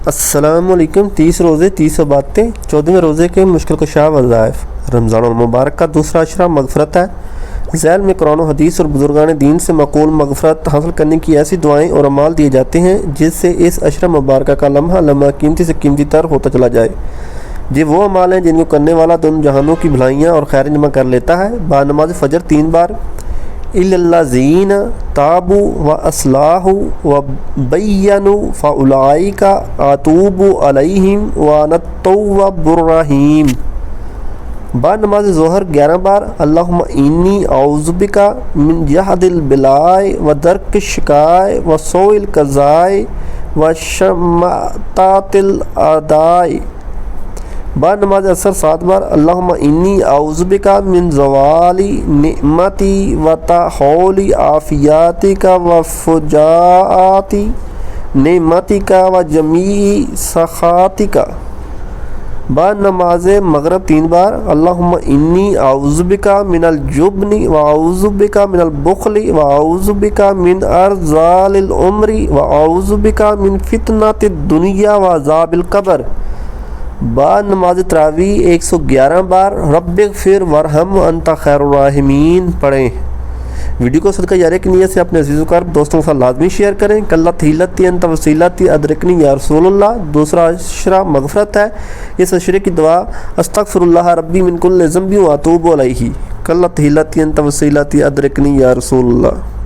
السلام علیکم۔ 30 روزے 30 باتیں 14ویں روزے کے مشکل کشا وظائف۔ رمضان المبارک کا دوسرا عشرہ مغفرت ہے۔ ذیل میں قرآن و حدیث اور بزرگان دین سے مقول مغفرت حاصل کرنے کی ایسی دعائیں اور اعمال دیے جاتے ہیں جس سے اس عشرہ مبارکہ کا لمحہ لمحہ قیمتی سے قیمتی تر ہوتا چلا جائے۔ یہ وہ اعمال ہیں جن کو کرنے والا دونوں جہانوں کی بھلائیاں اور خیریں جمع کر لیتا ہے۔ بعد نماز فجر 3 بار اِلَّا الَّذِينَ تَابُوا وَأَصْلَحُوا وَبَيَّنُوا فَأُولَئِكَ أَتُوبُ عَلَيْهِمْ وَأَنَا التَّوَّابُ الرَّحِيمُ۔ بعد نماز ظہر 11 بار اللہم انی اعوذ بک من جہد البلاء ودرک الشقاء وسوء القضاء وشماتات الاعداء۔ بعد نماز عصر 7 بار اللہم انی اعوذ بک من زوال نعمتی وتحول عافیتک وفجاءت نعمتک وجمیع سخاتک۔ بعد نماز مغرب 3 بار اللہم انی اعوذ بک من الجبن واعوذ بک من البخل واعوذ بک من ارذال العمر واعوذ بک من فتنۃ الدنیا وعذاب القبر۔ بعد نماز تراویح 111 بار رب اغفر وارحم وانت خیر الراحمین پڑھیں۔ ویڈیو کو صدقہ جاریہ کی نیت سے اپنے عزیز و اقارب دوستوں کے ساتھ لازمی شیئر کریں۔ قلت حیلتی انت وسیلتی ادرکنی یا رسول اللہ۔ دوسرا عشرہ مغفرت ہے۔ اس عشرے کی دعا استغفر اللہ ربی من کل ذنب واتوب علیہ۔ قلت حیلتی انت وسیلتی ادرکنی یا رسول اللہ۔